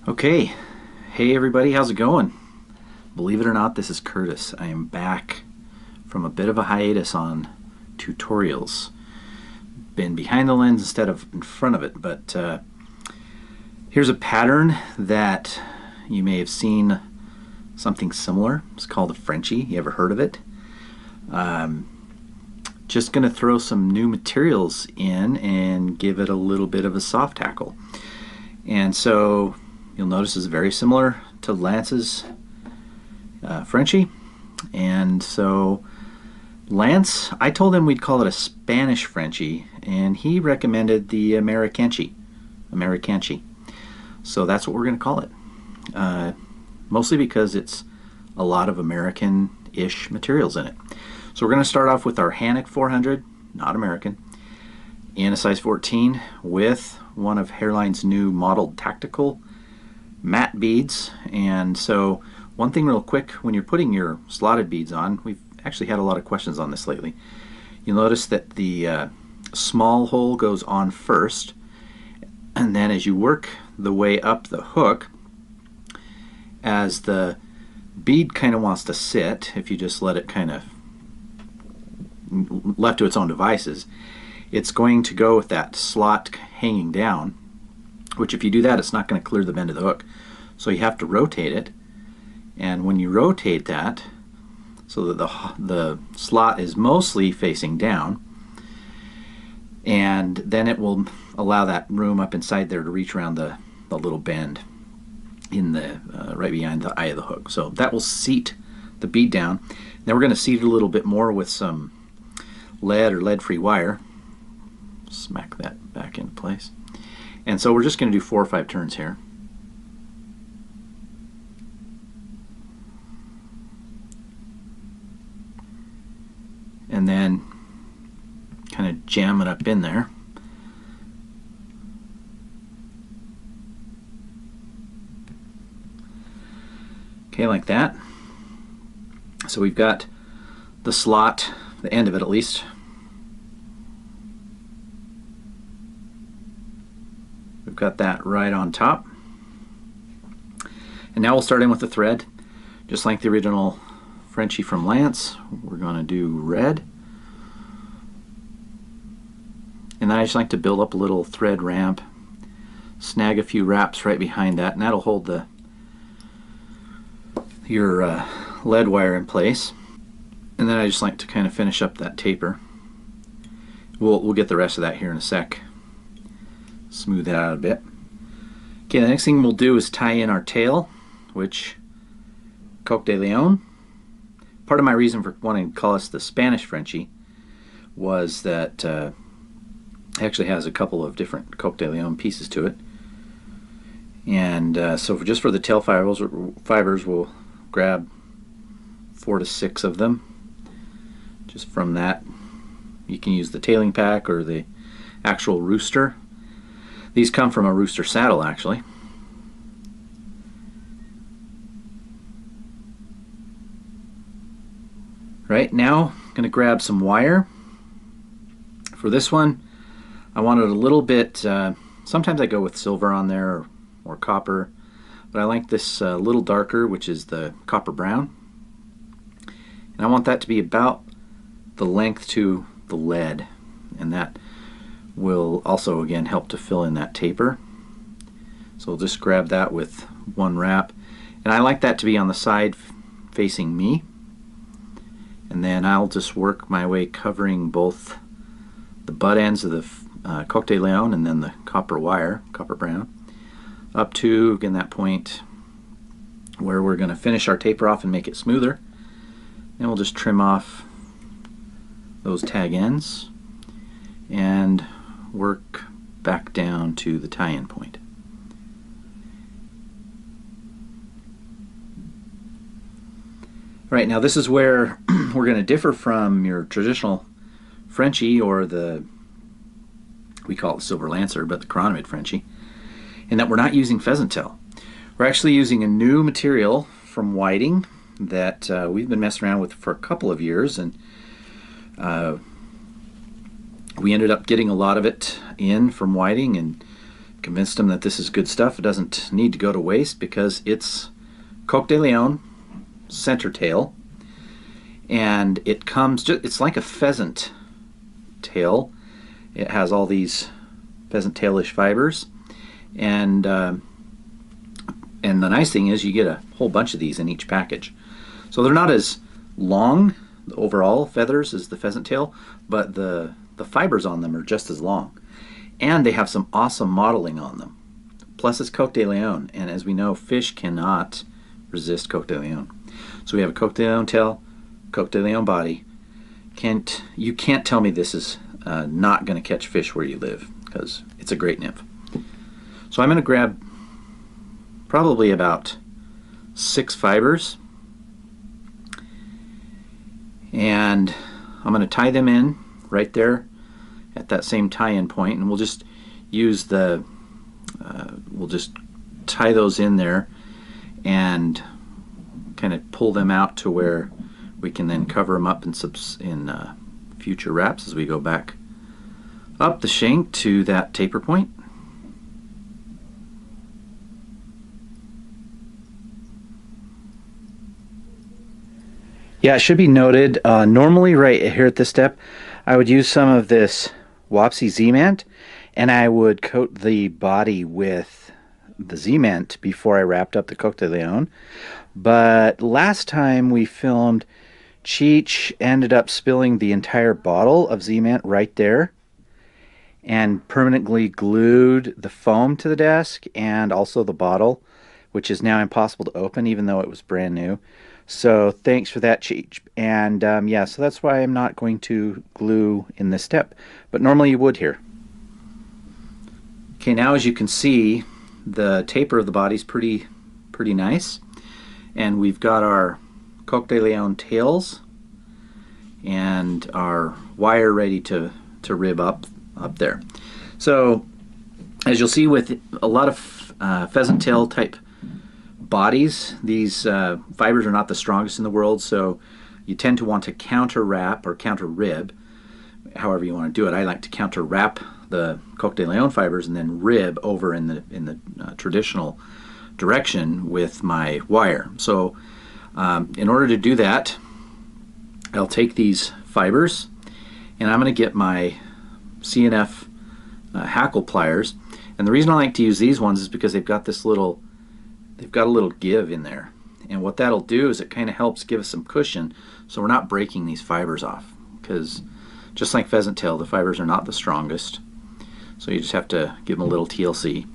Okay, hey everybody, how's it going? Believe it or not, this is Curtis. I am back from a bit of a hiatus on tutorials. Been behind the lens instead of in front of it, but here's a pattern that you may have seen something similar. It's called a Frenchie. You ever heard of it? Just going to throw some new materials in and give it a little bit of a soft hackle. And so you'll notice it's very similar to Lance's Frenchie. And so Lance, I told him we'd call it a Spanish Frenchie, and he recommended the Americanchie. So that's what we're going to call it. Mostly because it's a lot of American-ish materials in it. So we're going to start off with our Hanik 400, not American, in a size 14 with one of Hairline's new modeled tactical matte beads. And so one thing real quick, when you're putting your slotted beads on, we've actually had a lot of questions on this lately. You'll notice that the small hole goes on first, and then as you work the way up the hook, as the bead kind of wants to sit, if you just let it kind of left to its own devices, it's going to go with that slot hanging down, which if you do that, it's not going to clear the bend of the hook. So you have to rotate it, and when you rotate that so that the slot is mostly facing down, and then it will allow that room up inside there to reach around the little bend in the right behind the eye of the hook. So that will seat the bead down. Now we're going to seat it a little bit more with some lead or lead-free wire. Smack that back into place. And so we're just going to do 4 or 5 turns here. And then kind of jam it up in there. Okay, like that. So we've got the slot, the end of it at least. We've got that right on top. And now we'll start in with the thread. Just like the original Frenchie from Lance, we're going to do red. And then I just like to build up a little thread ramp, snag a few wraps right behind that, and that'll hold your lead wire in place. And then I just like to kind of finish up that taper. We'll get the rest of that here in a sec. Smooth that out a bit. Okay, the next thing we'll do is tie in our tail, which Coq de Leon. Part of my reason for wanting to call this the Spanish Frenchie was that it actually has a couple of different Coq de Leon pieces to it. And so just for the tail fibers, we'll grab 4 to 6 of them. Just from that, you can use the tailing pack or the actual rooster. These come from a rooster saddle, actually. Right, now I'm going to grab some wire. For this one, I want it a little bit, sometimes I go with silver on there or copper, but I like this a little darker, which is the copper brown. And I want that to be about the length to the lead, and that will also again help to fill in that taper. So we'll just grab that with one wrap, and I like that to be on the side facing me, and then I'll just work my way covering both the butt ends of the Coq de Leon and then the copper wire, copper brown, up to again that point where we're going to finish our taper off and make it smoother. And we'll just trim off those tag ends and work back down to the tie-in point. Right, now this is where we're going to differ from your traditional Frenchie, or we call it Silver Lancer, but the chronomid Frenchie, in that we're not using pheasant tail. We're actually using a new material from Whiting that we've been messing around with for a couple of years, and we ended up getting a lot of it in from Whiting and Convinced him that this is good stuff. It doesn't need to go to waste because it's Coq de Leon center tail, and it comes it's like a pheasant tail. It has all these pheasant tailish fibers, and the nice thing is you get a whole bunch of these in each package. So they're not as long, the overall feathers, as the pheasant tail, but the fibers on them are just as long. And they have some awesome modeling on them. Plus it's Coq de Leon, and as we know, fish cannot resist Coq de Leon. So we have a Coq de Leon tail, Coq de Leon body. You can't tell me this is not going to catch fish where you live, because it's a great nymph. So I'm going to grab probably about 6 fibers, and I'm going to tie them in right there at that same tie-in point, and we'll just use we'll just tie those in there and kind of pull them out to where we can then cover them up in future wraps as we go back up the shank to that taper point. Yeah, it should be noted, normally right here at this step, I would use some of this Wapsi Z-Mant, and I would coat the body with the Z-Mant before I wrapped up the Coq de Leon. But last time we filmed, Cheech ended up spilling the entire bottle of Z-Mant right there and permanently glued the foam to the desk and also the bottle, which is now impossible to open even though it was brand new. So thanks for that, Cheech. And yeah, so that's why I'm not going to glue in this step, but normally you would here. Okay, now as you can see, the taper of the body is pretty nice, and we've got our Coq de Leon tails and our wire ready to rib up there. So as you'll see with a lot of pheasant tail type bodies, these fibers are not the strongest in the world, so you tend to want to counter wrap or counter rib, however you want to do it. I like to counter wrap the Coq de Leon fibers and then rib over in the traditional direction with my wire. So in order to do that, I'll take these fibers and I'm going to get my CNF hackle pliers, and the reason I like to use these ones is because they've got a little give in there, and what that'll do is it kind of helps give us some cushion so we're not breaking these fibers off, because just like pheasant tail, the fibers are not the strongest, so you just have to give them a little TLC.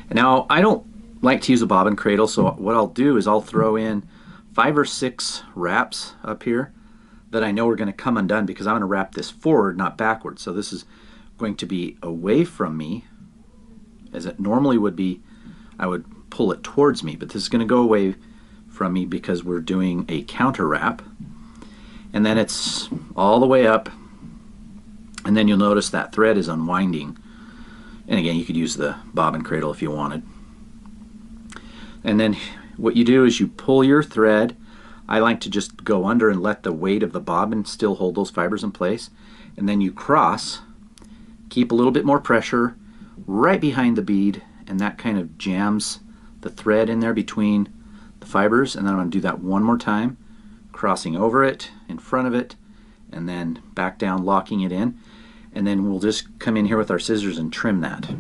And now I don't like to use a bobbin cradle, so what I'll do is I'll throw in 5 or 6 wraps up here that I know are going to come undone because I'm going to wrap this forward, not backward. So this is going to be away from me, as it normally would be. I would pull it towards me, but this is going to go away from me because we're doing a counter wrap. And then it's all the way up, and then you'll notice that thread is unwinding. And again, you could use the bobbin cradle if you wanted. And then what you do is you pull your thread. I like to just go under and let the weight of the bobbin still hold those fibers in place. And then you cross, keep a little bit more pressure right behind the bead, and that kind of jams the thread in there between the fibers. And then I'm going to do that one more time, crossing over it, in front of it, and then back down, locking it in. And then we'll just come in here with our scissors and trim that.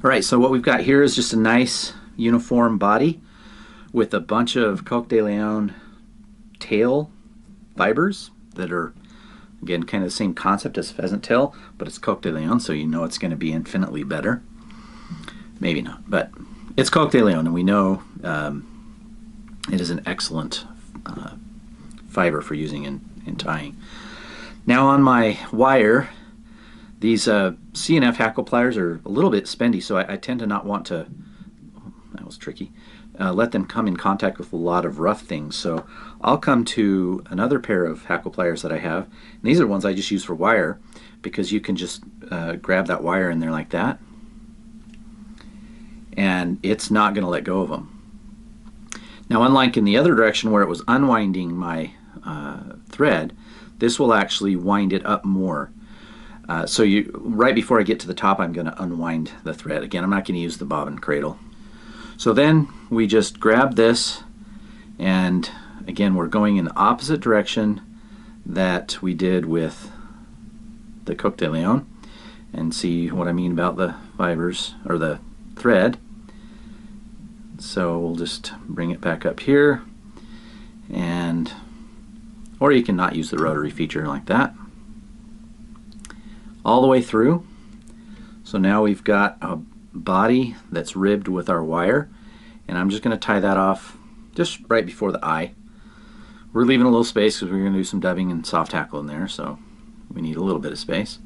Alright, so what we've got here is just a nice uniform body with a bunch of Coq de Leon tail fibers that are, again, kind of the same concept as pheasant tail, but it's Coq de Leon, so you know it's going to be infinitely better. Maybe not, but it's Coq de Leon, and we know it is an excellent fiber for using in tying. Now on my wire, these CNF hackle pliers are a little bit spendy, so I tend to not want to, that was tricky, let them come in contact with a lot of rough things. So I'll come to another pair of hackle pliers that I have, and these are ones I just use for wire, because you can just grab that wire in there like that, and it's not going to let go of them. Now, unlike in the other direction where it was unwinding my thread, this will actually wind it up more. So right before I get to the top, I'm going to unwind the thread. Again, I'm not going to use the bobbin cradle. So then we just grab this, and again, we're going in the opposite direction that we did with the Coq de Leon, and see what I mean about the fibers, or the thread. So we'll just bring it back up here, and or you can not use the rotary feature like that. All the way through. So now we've got a body that's ribbed with our wire, and I'm just going to tie that off just right before the eye. We're leaving a little space because we're going to do some dubbing and soft hackle in there, so we need a little bit of space.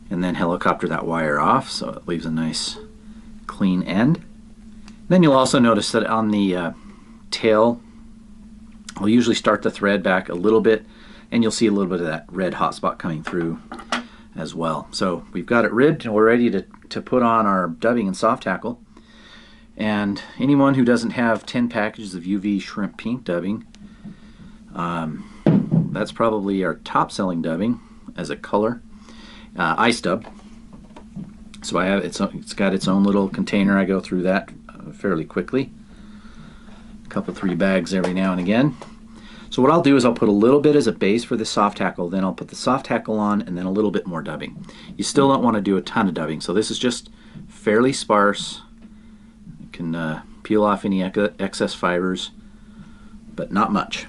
And then helicopter that wire off so it leaves a nice clean end. Then you'll also notice that on the tail, I'll usually start the thread back a little bit, and you'll see a little bit of that red hot spot coming through as well. So we've got it ribbed, and we're ready to put on our dubbing and soft hackle. And anyone who doesn't have 10 packages of UV shrimp pink dubbing, that's probably our top selling dubbing as a color, ice dub. So I have it's got its own little container. I go through that fairly quickly, a couple 3 bags every now and again. So what I'll do is I'll put a little bit as a base for the soft hackle, then I'll put the soft hackle on, and then a little bit more dubbing. You still don't want to do a ton of dubbing, so this is just fairly sparse. You can peel off any excess fibers, but not much.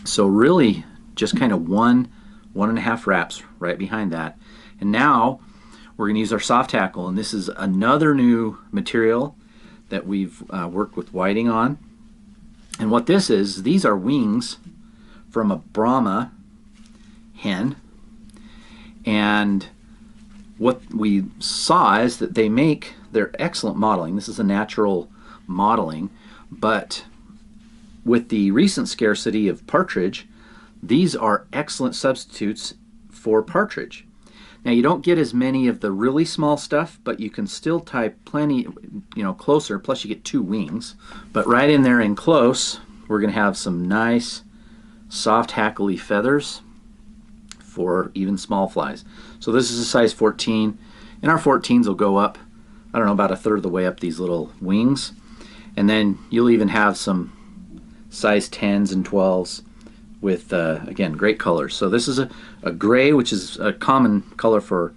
So really just kind of 1.5 wraps right behind that. And now we're going to use our soft hackle, and this is another new material that we've worked with whiting on. And what this is, these are wings from a Brahma hen, and what we saw is that they're excellent modeling. This is a natural modeling, but with the recent scarcity of partridge, these are excellent substitutes for partridge. Now you don't get as many of the really small stuff, but you can still tie plenty, closer, plus you get 2 wings. But right in there in close, we're going to have some nice soft hackly feathers for even small flies. So this is a size 14, and our 14s will go up, I don't know, about 1/3 of the way up these little wings. And then you'll even have some size 10s and 12s with, again, great colors. So this is a gray, which is a common color for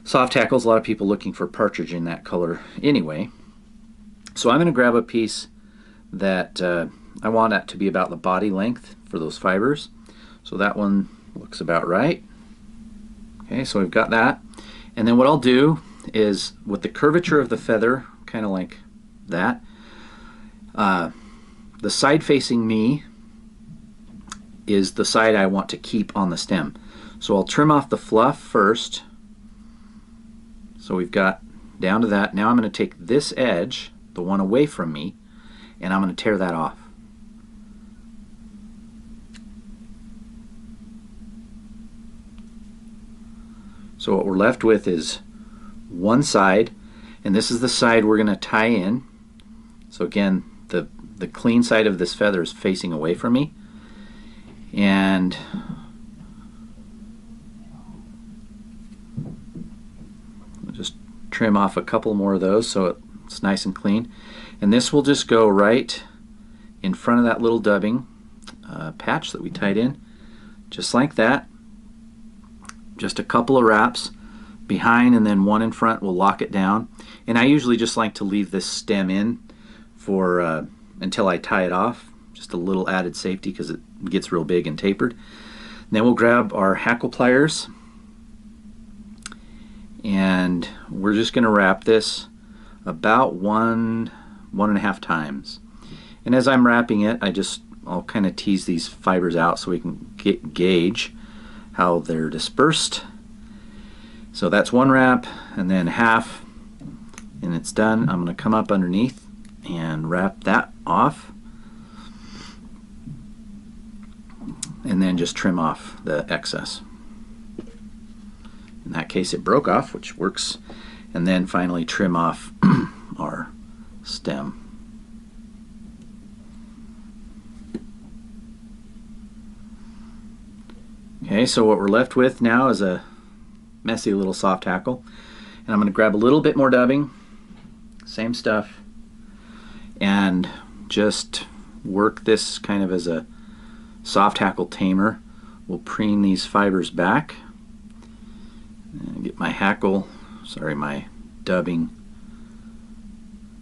soft hackles. A lot of people looking for partridge in that color anyway. So I'm going to grab a piece that I want that to be about the body length for those fibers. So that one looks about right. Okay, so we've got that. And then what I'll do is, with the curvature of the feather, kind of like that, the side facing me is the side I want to keep on the stem. So I'll trim off the fluff first. So we've got down to that. Now I'm going to take this edge, the one away from me, and I'm going to tear that off. So what we're left with is one side, and this is the side we're going to tie in. So again, the clean side of this feather is facing away from me, and I'll just trim off a couple more of those so it's nice and clean. And this will just go right in front of that little dubbing patch that we tied in, just like that. Just a couple of wraps behind, and then one in front will lock it down. And I usually just like to leave this stem in for until I tie it off, just a little added safety because it gets real big and tapered. And then we'll grab our hackle pliers, and we're just going to wrap this about 1.5 times. And as I'm wrapping it, I'll kind of tease these fibers out so we can gauge how they're dispersed. So that's one wrap, and then half, and it's done. I'm going to come up underneath and wrap that off, and then just trim off the excess. In that case it broke off, which works. And then finally trim off our stem. Okay, so what we're left with now is a messy little soft hackle. And I'm going to grab a little bit more dubbing, same stuff, and just work this kind of as a soft hackle tamer. We'll preen these fibers back and get my my dubbing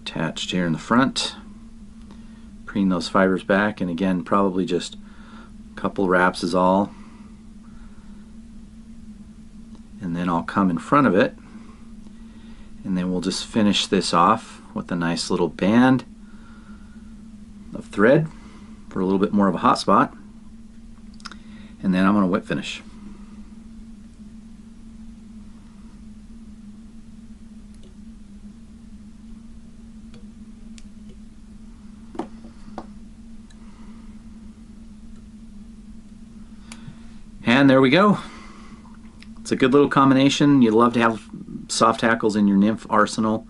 attached here in the front. Preen those fibers back, and again, probably just a couple wraps is all. And then I'll come in front of it, and then we'll just finish this off with a nice little band of thread for a little bit more of a hot spot, and then I'm going to whip finish. And there we go. It's a good little combination. You love to have soft hackles in your nymph arsenal,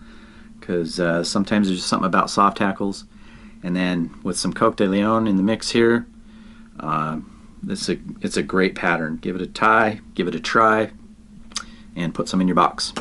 because sometimes there's something about soft hackles. And then with some Coq de Leon in the mix here, it's a great pattern. Give it a try, give it a try, and put some in your box.